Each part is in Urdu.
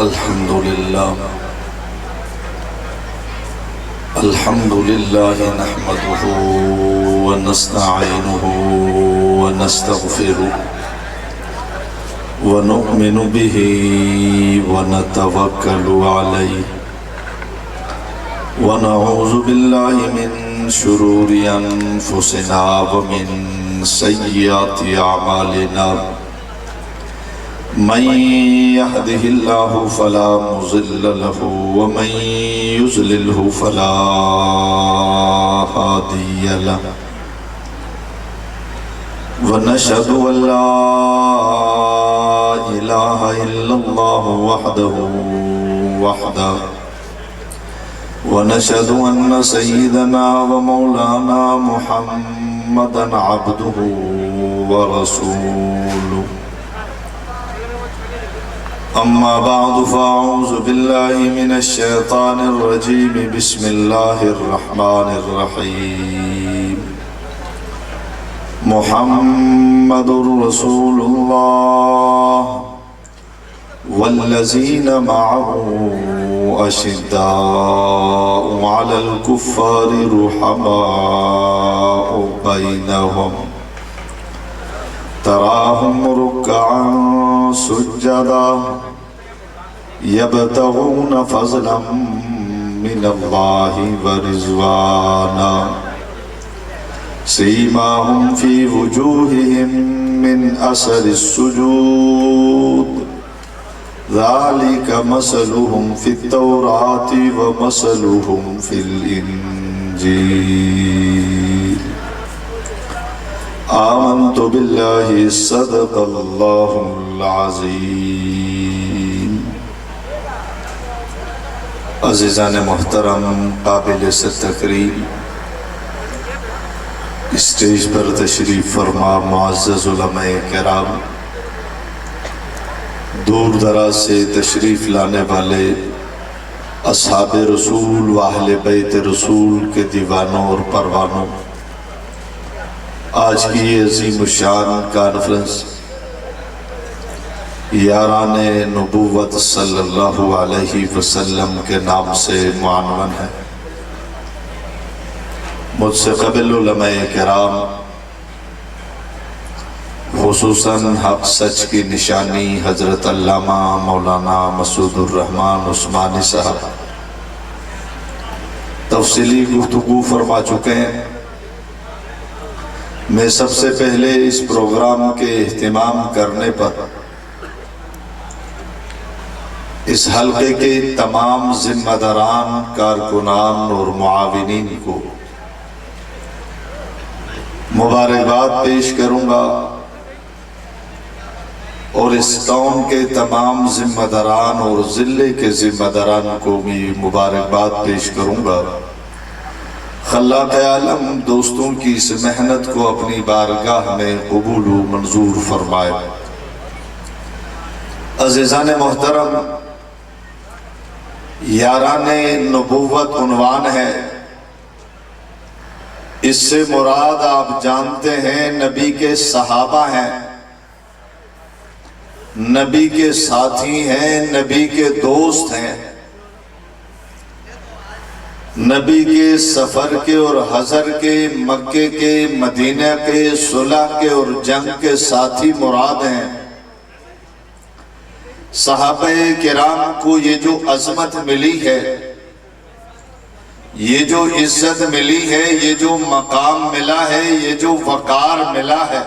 الحمد لله نحمده ونستعينه ونستغفره ونؤمن به ونتوكل عليه ونعوذ بالله من شرور أنفسنا ومن سيئات أعمالنا من يهده الله فلا مضل له ومن يضلله فلا هادي له ونشهد أن لا إله إلا الله وحده ونشهد أن سيدنا ومولانا محمدا عبده ورسوله أما بعد فأعوذ بالله من الشيطان الرجيم بسم الله الرحمن الرحيم محمد رسول الله والذين معه أشداء على الكفار رحماء بينهم تراهم ركعا سجدا يبتغون فضلا من الله ورضوانا سيماهم في وجوههم من أثر السجود ذلك مثلهم في التوراة ومثلهم في الإنجيل آمنت بالله صدق الله العظيم. عزیزان محترم، قابل تکریم اسٹیج پر تشریف فرما معزز علماء کرام، دور دراز سے تشریف لانے والے اصحاب رسول و اہل بیت رسول کے دیوانوں اور پروانوں، آج کی یہ عظیم الشان کانفرنس یاران نبوت صلی اللہ علیہ وسلم کے نام سے معنون ہے۔ مجھ سے قبل علماء کرام، خصوصاً حق سچ کی نشانی حضرت علامہ مولانا مسعود الرحمن عثمانی صاحب تفصیلی گفتگو فرما چکے ہیں۔ میں سب سے پہلے اس پروگرام کے اہتمام کرنے پر اس حلقے کے تمام ذمہ داران، کارکنان اور معاونین کو مبارکباد پیش کروں گا، اور اس قوم کے تمام ذمہ داران اور ضلع کے ذمہ داران کو بھی مبارکباد پیش کروں گا۔ خلاق عالم دوستوں کی اس محنت کو اپنی بارگاہ میں قبول و منظور فرمائے۔ عزیزان محترم، یاران نبوت عنوان ہے، اس سے مراد آپ جانتے ہیں نبی کے صحابہ ہیں، نبی کے ساتھی ہیں، نبی کے دوست ہیں، نبی کے سفر کے اور حضر کے، مکے کے، مدینہ کے، صلح کے اور جنگ کے ساتھی مراد ہیں۔ صحابہ کرام کو یہ جو عظمت ملی ہے، یہ جو عزت ملی ہے، یہ جو مقام ملا ہے، یہ جو وقار ملا ہے،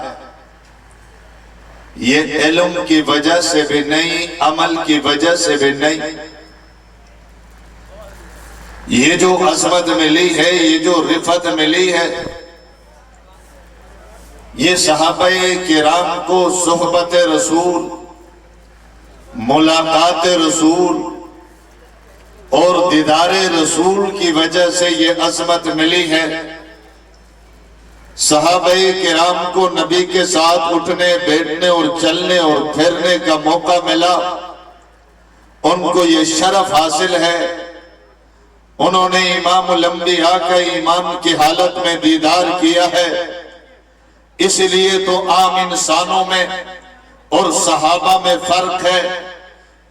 یہ علم کی وجہ سے بھی نہیں، عمل کی وجہ سے بھی نہیں۔ یہ جو عظمت ملی ہے، یہ جو رفعت ملی ہے، یہ صحابہ کرام کو صحبت رسول، ملاقات رسول اور دیدار رسول کی وجہ سے یہ عظمت ملی ہے۔ صحابہ کرام کو نبی کے ساتھ اٹھنے، بیٹھنے اور چلنے اور پھرنے کا موقع ملا، ان کو یہ شرف حاصل ہے۔ انہوں نے امام الانبیاء کا ایمان کی حالت میں دیدار کیا ہے۔ اس لیے تو عام انسانوں میں اور صحابہ میں فرق ہے۔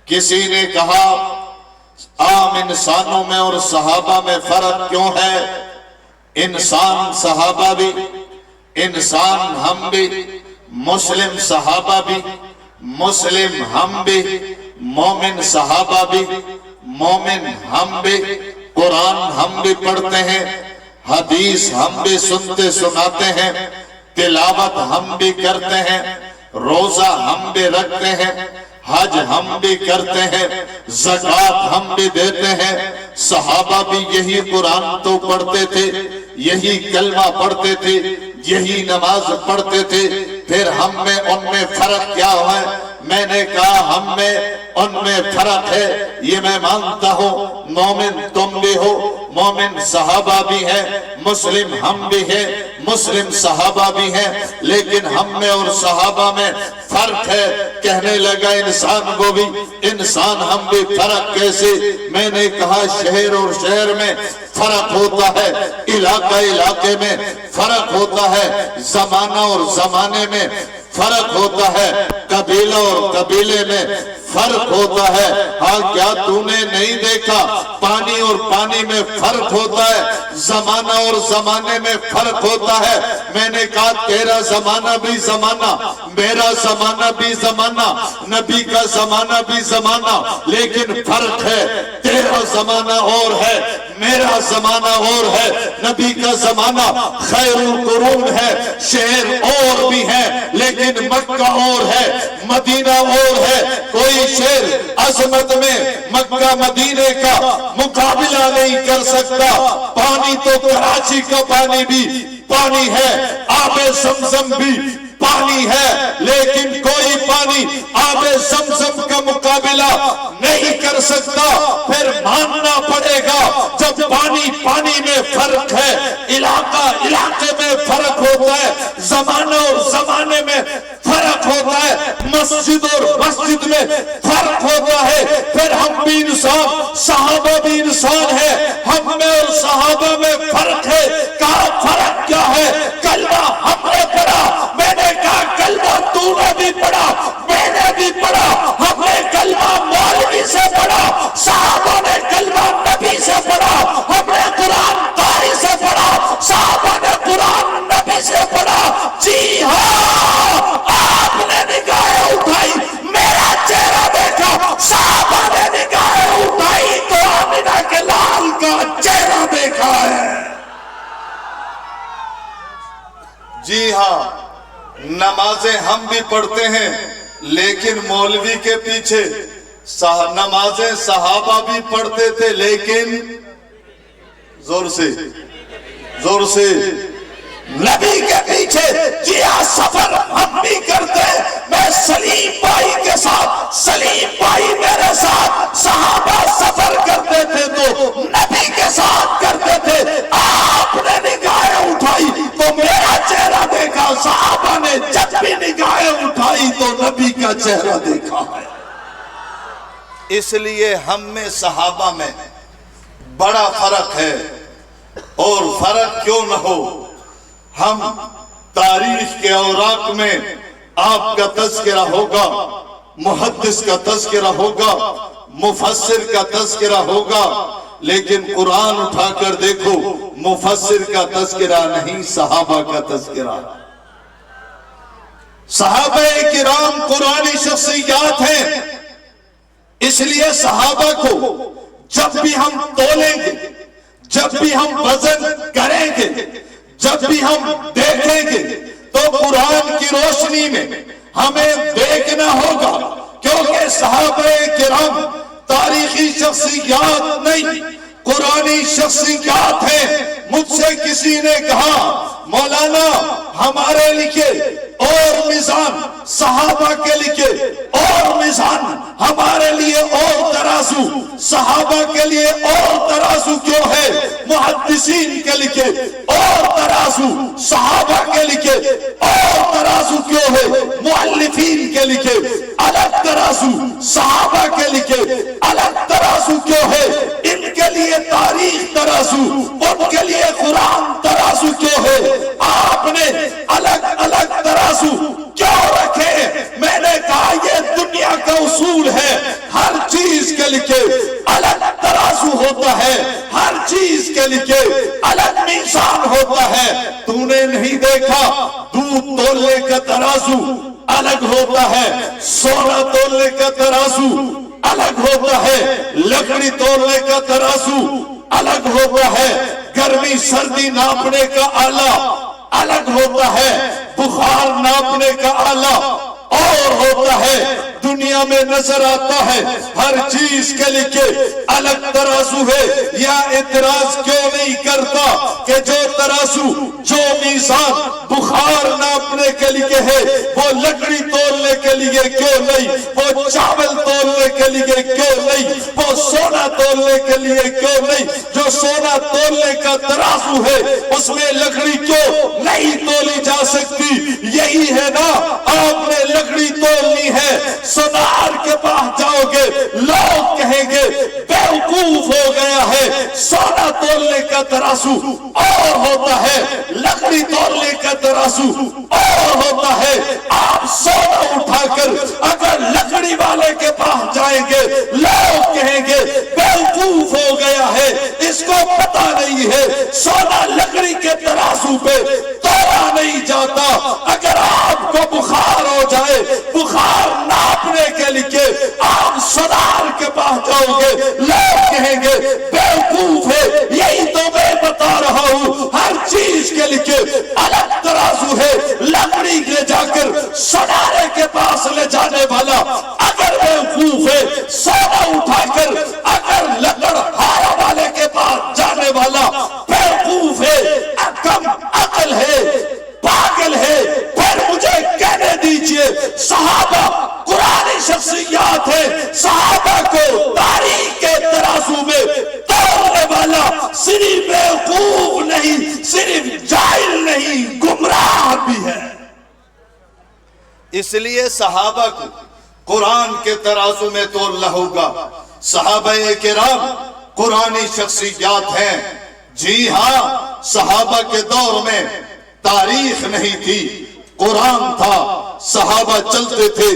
کسی نے کہا عام انسانوں میں اور صحابہ میں فرق کیوں ہے؟ انسان صحابہ بھی، انسان ہم بھی، مسلم صحابہ بھی، مسلم ہم بھی، مومن صحابہ بھی، مومن ہم بھی، قرآن ہم بھی پڑھتے ہیں، حدیث ہم بھی سنتے سناتے ہیں، تلاوت ہم بھی کرتے ہیں، روزہ ہم بھی رکھتے ہیں، حج ہم بھی کرتے ہیں، زکوٰۃ ہم بھی دیتے ہیں۔ صحابہ بھی یہی قرآن تو پڑھتے تھے، یہی کلمہ پڑھتے تھے، یہی نماز پڑھتے تھے، پھر ہم میں ان میں فرق کیا ہے؟ میں نے کہا ہم میں ان میں فرق ہے، یہ میں مانتا ہوں، مومن تم بھی ہو، مومن صحابہ بھی ہیں، مسلم ہم بھی ہیں، مسلم صحابہ بھی ہیں، لیکن ہم میں اور صحابہ میں فرق ہے۔ کہنے لگا انسان کو بھی، انسان ہم بھی، فرق کیسے؟ میں نے کہا شہر اور شہر میں فرق ہوتا ہے، علاقہ علاقے میں فرق ہوتا ہے، زمانہ اور زمانے میں فرق ہوتا ہے، قبیلہ اور قبیلے میں فرق ہوتا ہے۔ ہاں کیا تو نے نہیں دیکھا پانی اور پانی میں فرق ہوتا ہے، زمانہ اور زمانے میں فرق ہوتا ہے؟ میں نے کہا تیرا زمانہ بھی زمانہ، میرا زمانہ بھی زمانہ، نبی کا زمانہ بھی زمانہ، لیکن فرق ہے، تیرا زمانہ اور ہے، میرا زمانہ اور ہے۔ نبی کا زمانہ خیر القرون ہے، شہر اور بھی ہے، لیکن مکہ اور ہے، مدینہ اور ہے۔ کوئی شہر عظمت میں مکہ مدینے کا مقابلہ نہیں کر سکتا۔ پانی تو کراچی کا پانی بھی پانی ہے، آب زمزم بھی پانی ہے، لیکن کوئی پانی آب زمزم کا مقابلہ نہیں کر سکتا۔ پھر ماننا پڑے گا جب پانی پانی میں فرق ہے، علاقہ علاقے میں فرق ہوتا ہے، زمانہ اور زمانے میں فرق ہوتا ہے، مسجد اور مسجد میں فرق ہوتا ہے۔ پھر ہم بھی انسان، صحابہ بھی انسان ہے، ہم میں اور صحابہ میں فرق ہے۔ کہا فرق کیا ہے؟ کلمہ ہم نے پڑھا، میں نے کہا کلمہ تو نے بھی پڑھا، میں نے بھی پڑھا، ہم نے کلمہ مولوی سے پڑھا، صحابہ نے کلمہ نبی سے پڑھا، ہم نے قرآن قاری سے پڑھا، صحابہ نے قرآن نبی سے پڑھا۔ جی ہاں، آپ نے نگاہیں اٹھائی، میرا چہرہ دیکھا، صحابہ نے نگاہیں اٹھائی تو آمنہ کے لال کا چہرہ دیکھا ہے۔ جی ہاں، نمازیں ہم بھی پڑھتے ہیں، لیکن مولوی کے پیچھے نمازیں صحابہ بھی پڑھتے تھے، لیکن زور سے نبی کے پیچھے کیا سفر ہم بھی کرتے ہیں۔ میں سلیم بھائی کے ساتھ، سلیم بھائی میرے ساتھ صحابہ سفر کرتے تھے تو نبی کے ساتھ کرتے تھے۔ آپ نے نگاہیں اٹھائی تو میرا چہرہ دیکھا، صحابہ نے جب بھی نگاہیں اٹھائی تو نبی کا چہرہ دیکھا ہے۔ اس لیے ہم میں صحابہ میں بڑا فرق ہے، اور فرق کیوں نہ ہو، ہم تاریخ کے اوراق میں آپ کا تذکرہ ہوگا، محدث کا تذکرہ ہوگا، مفسر کا تذکرہ ہوگا، لیکن قرآن اٹھا کر دیکھو، مفسر کا تذکرہ نہیں، صحابہ کا تذکرہ۔ صحابہ کرام قرآنی شخصیات ہیں، اس لیے صحابہ کو جب بھی ہم تولیں گے، جب بھی ہم وزن کریں گے، جب بھی ہم دیکھیں گے تو قرآن کی روشنی میں ہمیں دیکھنا ہوگا، کیونکہ صحابہ کرام تاریخی شخصیات نہیں، قرآنی شخصیات ہیں۔ مجھ سے کسی نے کہا مولانا ہمارے لکھے اور میزان، صحابہ کے لکھے اور میزان، ہمارے لیے اور ترازو، صحابہ کے لیے اور ترازو کیوں ہے؟ محدثین کے لکھے اور ترازو، صحابہ کے لکھے اور ترازو کیوں ہے؟ مؤلفین کے لکھے الگ ترازو، صحابہ کے لکھے الگ ترازو کیوں ہے؟ ان کے لیے تاریخ ترازو، ان کے لیے قرآن ترازو کیوں ہے؟ آپ نے الگ الگ ترازو کیوں رکھے؟ میں نے کہا یہ دنیا کا اصول ہے، ہر کے لیے الگ میزان ہوتا ہے. تو نے نہیں دیکھا دودھ تولنے کا ترازو الگ ہوتا ہے, سونا تولنے کا ترازو الگ ہوتا ہے, لکڑی تولنے کا ترازو الگ ہوتا ہے, گرمی سردی ناپنے کا آلہ الگ ہوتا ہے, بخار ناپنے کا آلہ اور ہوتا ہے. دنیا میں نظر آتا ہے ہر چیز کے لیے الگ ترازو ہے. یا اعتراض کیوں نہیں کرتا کہ جو ترازو جو میزان بخار ناپنے کے لیے ہے وہ لکڑی تولنے کے لیے کیوں نہیں, وہ چاول تولنے کے لیے کیوں نہیں, وہ سونا تولنے کے لیے کیوں نہیں. جو سونا تولنے کا ترازو ہے اس میں لکڑی کیوں نہیں تولی جا سکتی؟ یہی ہے نا, آپ نے لکڑی تولنی ہے, سونار کے پاس جاؤ گے لوگ کہیں گے بیوقوف ہو گیا ہے. سونا تولنے کا ترازو اور ہوتا ہے, لکڑی تولنے کا ترازو اور ہوتا ہے. آپ سونا اٹھا کر اگر لکڑی والے کے پاس جائیں گے لوگ کہیں گے بیوقوف ہو گیا ہے, اس کو پتہ نہیں ہے سونا لکڑی کے ترازو پہ تولا نہیں جاتا. اگر آپ کو بخار ہو جائے, بخار ناپنے کے لیے آپ سونار کے پاس جاؤ گے لوگ کہیں گے بیوقوف ہے. یہی تو میں بتا رہا ہوں, ہر چیز کے لیے الگ ترازو ہے. لکڑی لے جا کر سونارے کے پاس لے جانے والا اگر بیوقوف ہے, سونا اٹھا کر اگر لکڑہارا والے کے پاس جانے والا بیوقوف ہے, کم عقل ہے, پاگل ہے. پھر مجھے کہنے دیجئے صحابہ قرآنی شخصیات ہے, صحابہ کو تاریخ کے ترازو میں توڑنے والا صرف بیوقوف نہیں, صرف جاہل نہیں, گمراہ بھی ہے. اس لیے صحابہ کو قرآن کے ترازو میں تولنا ہوگا. صحابہ کرام قرآنی شخصیات ہیں. جی ہاں, صحابہ کے دور میں تاریخ نہیں تھی, قرآن تھا. صحابہ چلتے تھے,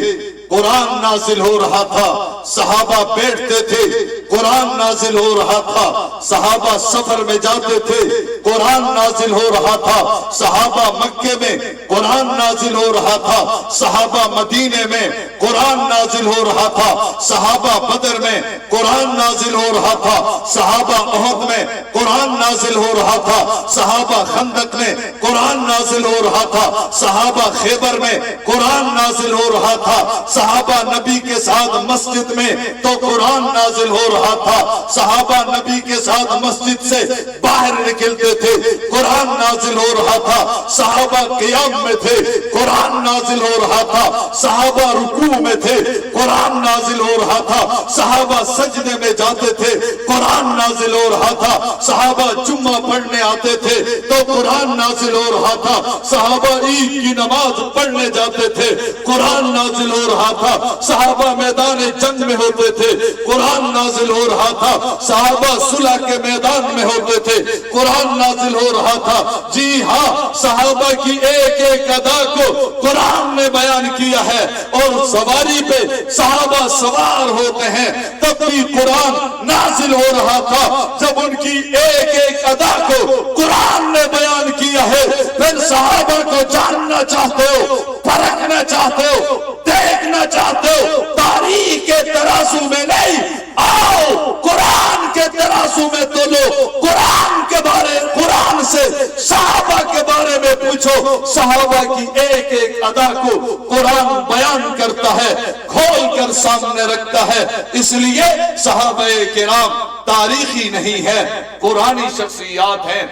قرآن نازل ہو رہا تھا. صحابہ بیٹھتے تھے, قرآن نازل ہو رہا تھا. صحابہ سفر میں جاتے تھے, قرآن نازل ہو رہا تھا. صحابہ مکے میں قرآن نازل ہو رہا تھا. صحابہ مدینے میں قرآن نازل ہو رہا تھا. صحابہ بدر میں قرآن نازل ہو رہا تھا. صحابہ احد میں قرآن نازل ہو رہا تھا. صحابہ خندق میں قرآن نازل ہو رہا تھا. صحابہ خیبر میں قرآن نازل ہو رہا تھا. صحابہ نبی کے ساتھ مسجد میں تو قرآن نازل ہو رہا تھا. صحابہ نبی کے ساتھ مسجد سے باہر نکلتے تھے, قرآن نازل ہو رہا تھا. صحابہ قیام میں تھے, قرآن نازل ہو رہا تھا. صحابہ رکوع میں تھے, قرآن نازل ہو رہا تھا. صحابہ سجدے میں جاتے تھے, قرآن نازل ہو رہا تھا. صحابہ جمعہ پڑھنے آتے تھے تو قرآن نازل ہو رہا تھا. صحابہ عید کی نماز پڑھنے جاتے تھے, قرآن نازل ہو رہا تھا. صحابہ میدان جنگ میں ہوتے تھے, قرآن نازل ہو رہا تھا. صحابہ صلح کے میدان میں ہوتے تھے, قرآن نازل ہو رہا تھا. جی ہاں, صحابہ کی ایک ایک ادا کو قرآن نے بیان کیا ہے. اور سواری پہ صحابہ سوار ہوتے ہیں تب بھی قرآن نازل ہو رہا تھا. جب ان کی ایک ایک ادا کو قرآن نے بیان کیا ہے, پھر صحابہ کو جاننا چاہتے ہو, پرکھنا چاہتے ہو, دیکھنا چاہتے ہو, تاریخ کے ترازو میں نہیں, آؤ قرآن کے ترازو میں تولو. قرآن کے بارے, قرآن سے صحابہ کے بارے میں پوچھو. صحابہ کی ایک ایک ادا کو قرآن بیان کرتا ہے, کھول کر سامنے رکھتا ہے. اس لیے صحابہ کرام تاریخی نہیں ہے, قرآنی شخصیات ہیں.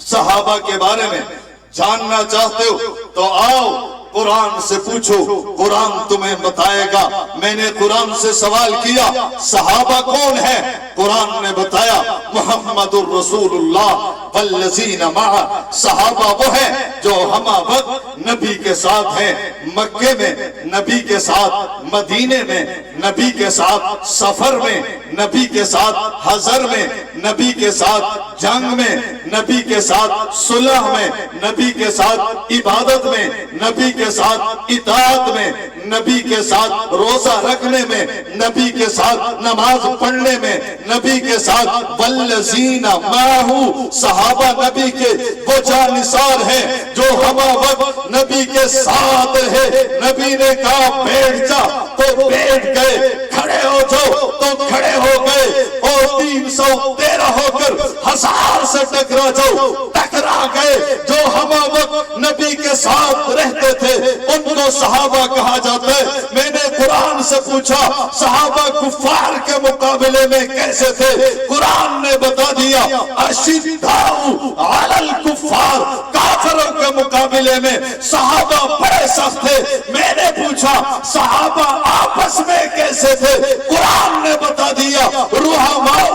صحابہ کے بارے میں جاننا چاہتے ہو تو آؤ قرآن سے پوچھو, قرآن تمہیں بتائے گا. میں نے قرآن سے سوال کیا صحابہ کون ہے, قرآن نے بتایا محمد الرسول اللہ والذین معہ. صحابہ وہ ہیں جو ہمہ وقت نبی کے ساتھ ہیں, مکے میں نبی کے ساتھ, مدینے میں نبی کے ساتھ, سفر میں نبی کے ساتھ, حضر میں نبی کے ساتھ, جنگ میں نبی کے ساتھ, صلح میں نبی کے ساتھ, عبادت میں نبی کے ساتھ, اطاعت میں نبی کے ساتھ روزہ رکھنے میں، نبی کے ساتھ نماز پڑھنے میں، نبی کے ساتھ والذین معہ، صحابہ نبی کے وہ جانثار ہیں جو ہمہ وقت نبی کے ساتھ رہے۔ نبی نے کہا بیٹھ جا تو بیٹھ گئے، کھڑے ہو جاؤ تو کھڑے ہو گئے، اور 313 ہو کر 1000 سے ٹکرا جاؤ ٹکرا گئے۔ جو ہمہ وقت نبی کے ساتھ رہتے تھے ان کو صحابہ کہا جاتا ہے۔ میں نے قرآن سے پوچھا صحابہ کفار کے مقابلے میں کیسے تھے؟ قرآن نے بتا دیا اشداء علی الکفار، کافروں کے مقابلے میں صحابہ بڑے سخت تھے۔ میں نے پوچھا صحابہ آپس میں کیسے تھے؟ قرآن نے بتا دیا رحماء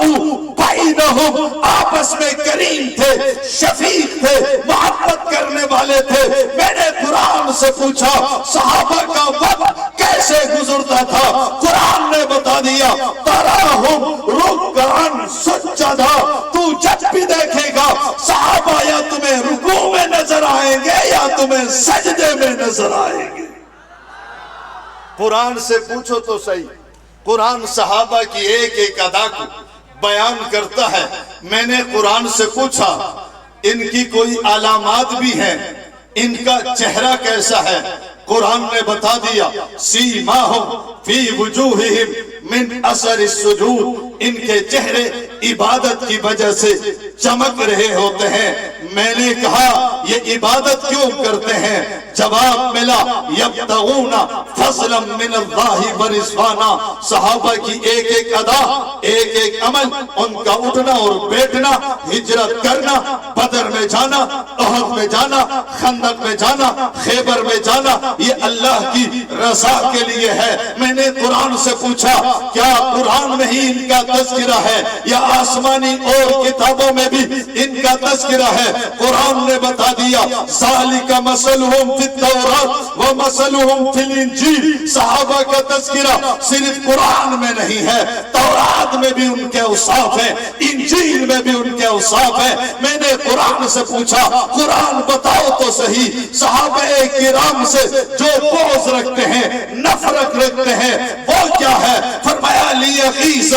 بینہم، آپس میں کریم تھے، شفیق تھے، محبت کرنے والے تھے۔ میں نے قرآن سے پوچھا صحابہ کا وقت کیسے گزرتا تھا؟ قرآن نے بتا دیا تراہم رکعن سجدا، تو جب بھی دیکھے گا صحابہ یا تمہیں رکوع میں نظر آئیں گے یا تمہیں سجدے میں نظر آئیں گے۔ قرآن سے پوچھو تو صحیح، قرآن صحابہ کی ایک ایک ادا کو بیان کرتا ہے۔ میں نے قرآن سے پوچھا ان کی کوئی علامات بھی ہیں، ان کا چہرہ کیسا ہے؟ قرآن نے بتا دیا سیماہم فی وجوہہم من اثر السجود، ان کے چہرے عبادت کی وجہ سے چمک رہے ہوتے ہیں۔ میں نے کہا یہ عبادت کیوں کرتے ہیں؟ جواب ملا یبتغون فضلا من اللہ ورضوانا، صحابہ کی ایک ایک ادا، ایک ایک عمل، ان کا اٹھنا اور بیٹھنا، ہجرت کرنا، بدر میں جانا، احد میں جانا، خندق میں جانا، خیبر میں جانا، یہ اللہ کی رضا کے لیے ہے۔ میں نے قرآن سے پوچھا کیا قرآن میں ہی ان کا تذکرہ ہے یا آسمانی اور کتابوں میں بھی ان کا تذکرہ ہے؟ قرآن نے بتا دیا ذالک مثلہم فی التوراۃ ومثلہم فی الانجیل، صحابہ کا تذکرہ صرف قرآن میں نہیں ہے، تورات میں بھی ان کے اوصاف ہیں، انجیل میں بھی ان کے اوصاف ہیں۔ میں نے قرآن سے پوچھا قرآن بتاؤ تو صحیح صحابہ کرام سے جو بغض رکھتے ہیں، نفرت رکھتے ہیں، وہ کیا ہے؟ فرمایا لیغیظ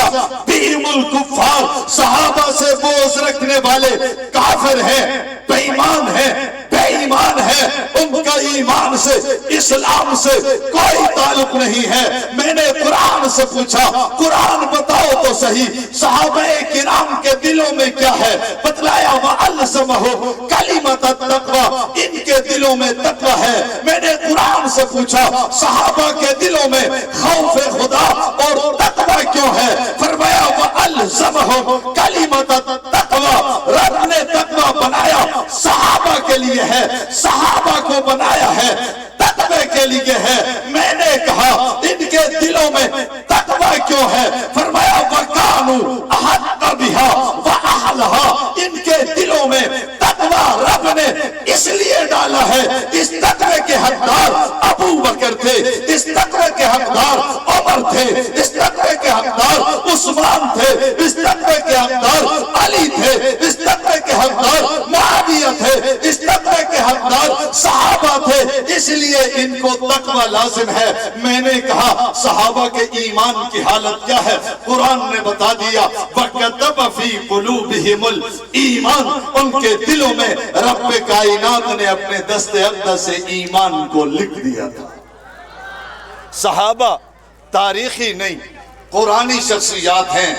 بہم الکفار، صحابہ سے بغض رکھنے والے کافر ہیں، بے ایمان ہیں، بے ایمان ہے، ان کا ایمان سے اسلام سے کوئی تعلق نہیں ہے۔ میں نے قرآن سے پوچھا قرآن بتاؤ تو صحیح صحابہ کرام کے دلوں میں کیا ہے؟ بتلایا وَأَلْزَمَهُ کلمۃ التقوی، ان کے دلوں میں تقوی ہے۔ میں نے قرآن سے پوچھا صحابہ کے دلوں میں خوف خدا اور تقوی کیوں ہے؟ فرمایا وَأَلْزَمَهُ کلمۃ التقوی، رب نے تقوی بنایا صحابہ کے لیے ہے، صحابہ کو بنایا ہے، تقوی کے لیے ہے۔ میں نے کہا ان کے دلوں میں تقوی کیوں ہے؟ فرمایا وَكَانُوا أَحَقَّ بِهَا وَأَهْلَهَا، ان کے دلوں میں تقوی رب نے اس لیے ڈالا ہے، اس تقوی کے حقدار ابو بکر تھے، اس تقوی کے حقدار عمر تھے، اس تقوی کے حقدار عثمان تھے، اس تقوی کے حقدار علی تھے، اس تقوی کے حقدار معاویہ تھے، اس تقوی کے حقدار صحابہ تھے، اس لیے ان کو تقوی لازم ہے۔ میں نے کہا صحابہ کے ایمان کی حالت کیا ہے؟ قرآن نے بتا دیا وَكَتَبَ فِي قُلُوبِهِمُ الْإِيمَانَ، ان کے دلوں میں رب کائنات نے اپنے دست اقدس سے ایمان کو لکھ دیا تھا۔ صحابہ تاریخی نہیں قرآنی شخصیات ہیں۔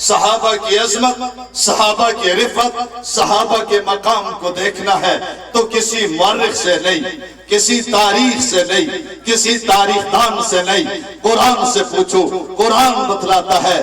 صحابہ کی عظمت، صحابہ کی رفعت، صحابہ کے مقام کو دیکھنا ہے تو کسی مورخ سے نہیں، کسی تاریخ سے نہیں، کسی تاریخ دان سے نہیں، قرآن سے پوچھو، قرآن بتلاتا ہے۔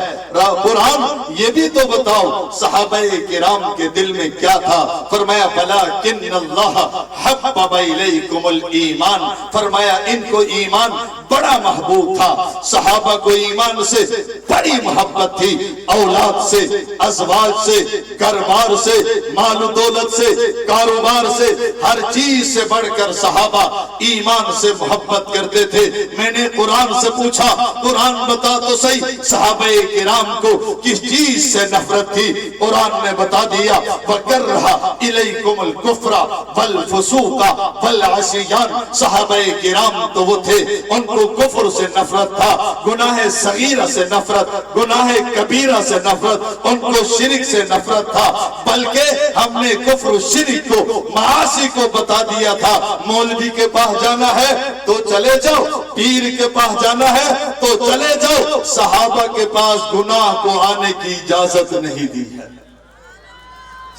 قرآن یہ بھی تو بتاؤ صحابہ کرام کے دل میں کیا تھا؟ فرمایا بَلَٰكِنَّ اللَّهَ حَبَّبَ إِلَيْكُمُ الْإِيمَانَ، فرمایا ان کو ایمان بڑا محبوب تھا۔ صحابہ کو ایمان سے بڑی محبت تھی، اولاد سے، ازواج سے، گھر-بار سے، مال و دولت سے، کاروبار سے، ہر چیز سے بڑھ کر صحابہ ایمان سے محبت کرتے تھے۔ میں نے قرآن سے پوچھا قرآن بتا تو صحیح صحابہ کرام کو کس چیز سے نفرت تھی؟ قرآن نے بتا دیا وَكَرَّهَ إِلَيْكُمُ الْكُفْرَ وَالْفُسُوقَ وَالْعِصْيَانَ۔ صحابہ کرام تو وہ تھے ان کو کفر سے نفرت تھا، گناہ صغیرہ سے نفرت، گناہ کبیرہ سے نفرت، ان کو شرک سے نفرت تھا، بلکہ ہم نے کفر و شرک کو معاصی کو بتا دیا تھا۔ مولوی کے پاس جانا ہے تو چلے جاؤ، پیر کے پاس جانا ہے تو چلے جاؤ، صحابہ کے پاس گناہ کو آنے کی اجازت نہیں دی ہے۔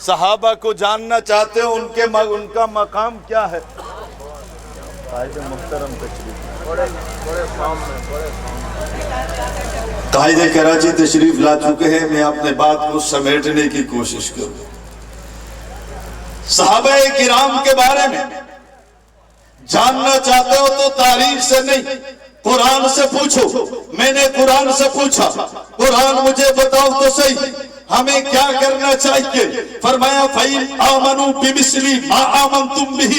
صحابہ کو جاننا چاہتے ہو ان کا مقام کیا ہے؟ قائد محترم تشریف قائد کراچی تشریف لا چکے ہیں، میں اپنے بات کو سمیٹنے کی کوشش کروں۔ صحابہ کرام کے بارے میں جاننا چاہتے ہو تو تاریخ سے نہیں، قرآن سے پوچھو۔ میں نے قرآن سے پوچھا قرآن مجھے بتاؤ تو صحیح ہمیں کیا کرنا چاہیے؟ فرمایا فَإِنْ آمَنُوا بِمِثْلِ مَا آمَنْتُمْ بِهِ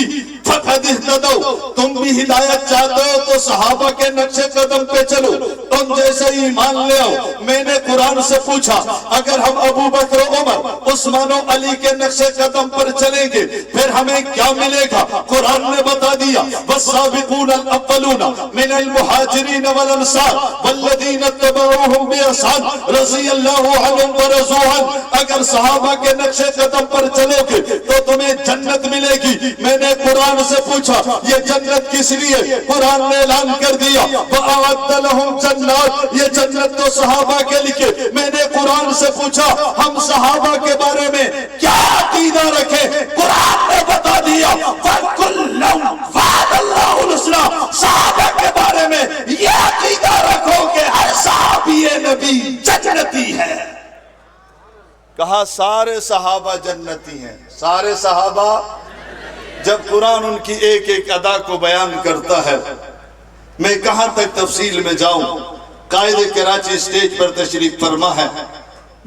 فَقَدِ اهْتَدَوْا۔ تم بھی ہدایت چاہتے ہو تو صحابہ کے نقش قدم پہ چلو، تم جیسے ایمان لے آؤ۔ میں نے قرآن سے پوچھا اگر ہم ابو بکر عمر عثمان و علی کے نقش قدم پر چلیں گے پھر ہمیں کیا ملے گا؟ قرآن نے بتا دیا وَالسَّابِقُونَ الْأَوَّلُونَ مِنَ الْمُهَاجِرِينَ وَالْأَنصَارِ وَالَّذِينَ اتَّبَعُوهُم بِإِحْسَانٍ رَضِيَ اللَّهُ عَنْهُمْ وَرَضُوا عَنْهُ۔ اگر صحابہ کے نقش قدم پر چلو گے تو تمہیں جنت ملے گی۔ میں نے قرآن سے پوچھا یہ جنت کس لیے؟ قرآن نے اعلان کر دیا وَأَعَدَّ لَهُمْ جَنَّاتٍ، یہ جنت تو صحابہ کے لیے۔ میں نے قرآن سے پوچھا ہم صحابہ کے بارے میں کیا عقیدہ رکھے؟ قرآن نے بتا دیا وَكُلًّا وَعَدَ اللَّهُ الْحُسْنَىٰ۔ صحابہ کے بارے میں یہ عقیدہ رکھو کہ ہر صحابی نبی جنتی ہے۔ کہا سارے صحابہ جنتی ہیں، سارے صحابہ۔ جب قرآن ان کی ایک ایک ادا کو بیان کرتا ہے میں کہاں تک تفصیل میں جاؤں؟ قائد کراچی اسٹیج پر تشریف فرما ہے،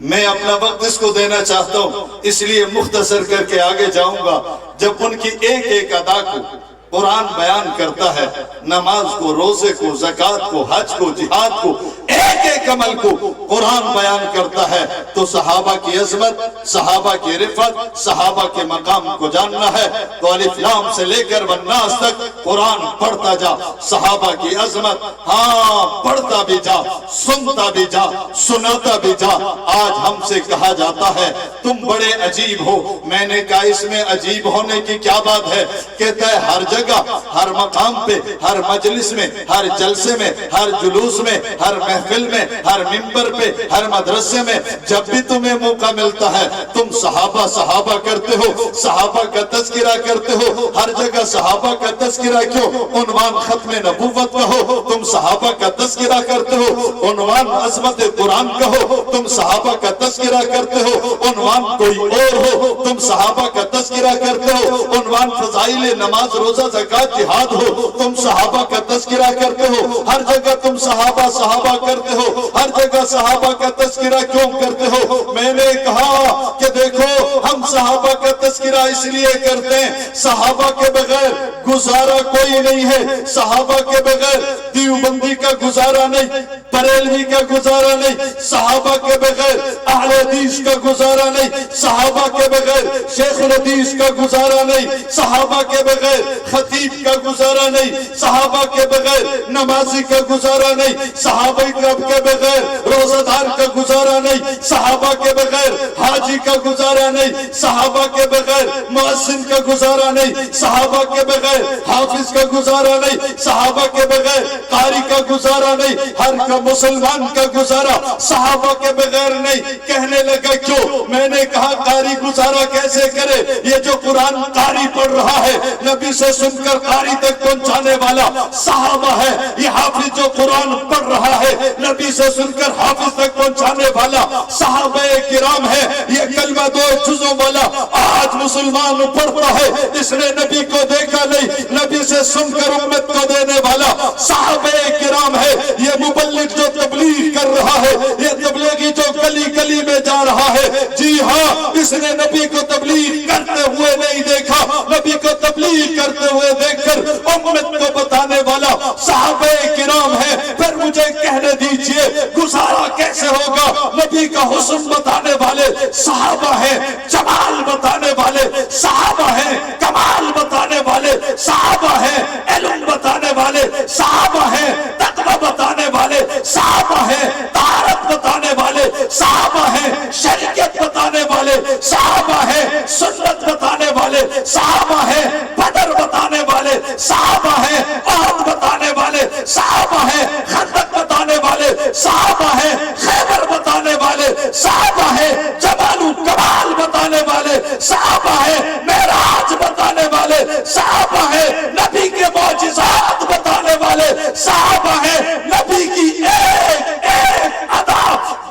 میں اپنا وقت اس کو دینا چاہتا ہوں اس لیے مختصر کر کے آگے جاؤں گا۔ جب ان کی ایک ایک ادا کو قرآن بیان کرتا ہے، نماز کو، روزے کو، زکوٰۃ کو، حج کو، جہاد کو، ایک ایک عمل کو قرآن بیان کرتا ہے تو صحابہ کی عظمت، صحابہ کی رفعت، صحابہ کے مقام کو جاننا ہے تو الف لام سے لے کر والناس تک قرآن پڑھتا جا، صحابہ کی عظمت ہاں پڑھتا بھی جا، سنتا بھی جا، سناتا بھی جا۔ آج ہم سے کہا جاتا ہے تم بڑے عجیب ہو، میں نے کہا اس میں عجیب ہونے کی کیا بات ہے؟ کہتا ہے ہر جگہ، ہر مقام پہ، ہر مجلس میں، ہر جلسے میں، ہر جلوس میں، ہر محفل میں، ہر منبر پہ، ہر مدرسے میں جب بھی تمہیں موقع ملتا ہے تم صحابہ صحابہ کرتے ہو، صحابہ کا تذکرہ کرتے ہو۔ ہر جگہ صحابہ کا تذکرہ کیوں؟ عنوان ختم نبوت کا ہو تم صحابہ کا تذکرہ کرتے ہو، عنوان عظمت قرآن کا ہو تم صحابہ کا تذکرہ کرتے ہو، عنوان کوئی اور ہو تم صحابہ کا تذکرہ کرتے ہو، عنوان فضائل نماز، روزہ، زکوٰۃ، جہاد ہو تم صحابہ کا تذکرہ کرتے ہو۔ ہر جگہ تم صحابہ صحابہ کرتے ہو، ہر جگہ صحابہ کا تذکرہ کیوں کرتے ہو؟ میں نے کہا کہ دیکھو ہم صحابہ کا تذکرہ اس لیے کرتے ہیں صحابہ کے بغیر گزارا کوئی نہیں ہے، صحابہ کے بغیر دیوبندی کا گزارا نہیں، بریلوی کا گزارا نہیں، صحابہ کے بغیر اہل حدیث کا گزارا نہیں، صحابہ کے بغیر شیخ الحدیث کا گزارا نہیں، صحابہ کے بغیر خطیب کا گزارا نہیں، صحابہ کے بغیر نمازی کا گزارا نہیں، صحابہ کے بغیر روزہ دار کا گزارا نہیں، صحابہ کے بغیر حاجی کا گزارا نہیں، صحابہ کے بغیر مؤذن کا گزارا نہیں، صحابہ کے بغیر حافظ کا گزارا نہیں، صحابہ کے بغیر قاری کا گزارا نہیں، ہر کا مسلمان کا گزارا صحابہ کے بغیر نہیں۔ کہنے لگا کیوں؟ میں نے کہا قاری گزارا کیسے کرے؟ یہ جو قرآن قاری پڑھ رہا ہے نبی سے سن کر قاری تک پہنچانے والا صحابہ ہے، یہ حافظ جو قرآن پڑھ رہا ہے نبی سے سن کر حافظ تک پہنچانے والا صحابہ کرام ہے، یہ کلمہ دو جزوں والا آج مسلمان پڑھتا ہے، اس نے نبی کو دیکھا نہیں، نبی سے سن کر امت کو دینے والا صحابہ کرام ہے، یہ مبلغ جو تبلیغ کر رہا ہے، یہ تبلیغی جو گلی گلی میں جا رہا ہے، جی ہاں اس نے نبی کو تبلیغ کرتے ہوئے نہیں دیکھا، نبی کو تبلیغ کرتے ہوئے دیکھ کر امت کو بتانے والا صحابہ کرام ہے۔ لیے گزارا کیسے ہوگا؟ نبی کا حسن بتانے والے صحابہ ہیں، جمال بتانے والے صحابہ ہیں، کمال بتانے والے صحابہ ہیں، علم بتانے والے صحابہ ہیں، تقوی بتانے والے صحابہ ہیں، طہارت بتانے والے صحابہ ہیں، شریعت بتانے والے صحابہ ہیں، سنت بتانے والے صحابہ ہیں، بدر بتانے والے صحابہ ہیں، احد بتانے والے صحابہ ہیں، خندق بتانے والے صحابہ ہیں، خیبر بتانے والے صحابہ ہیں، جمال و کمال بتانے والے صحابہ ہیں، معراج بتانے والے صحابہ ہیں، نبی کے معجزات بتانے والے صحابہ ہیں، نبی کی ایک ایک ادا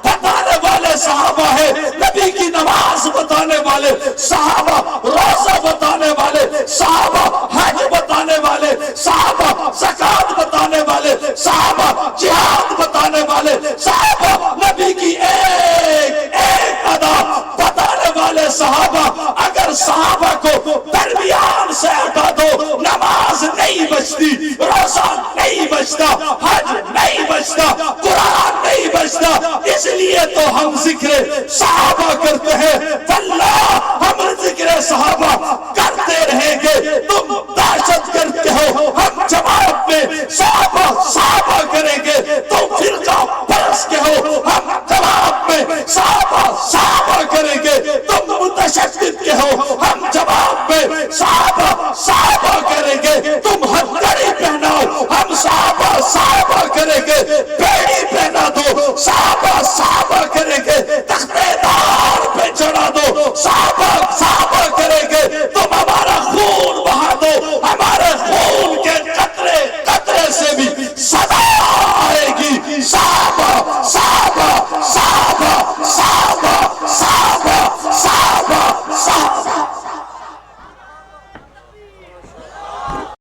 بتانے والے صحابہ ہیں، نبی کی نماز بتانے والے صحابہ، روزہ بتانے والے صحابہ، حج بتانے والے صحابہ، زکات بتانے والے صحابہ، جہاد بتانے والے صحابہ، نبی کی ایک ایک ادا بتانے والے صحابہ۔ اگر صحابہ کو درمیان سے ہٹا دو، نماز نہیں بچتی، روزہ نہیں بچتا، حج نہیں بچتا، قرآن نہیں بچتا۔ اس لیے تو ہم ذکر صحابہ کرتے ہیں، واللہ ہم ذکر صحابہ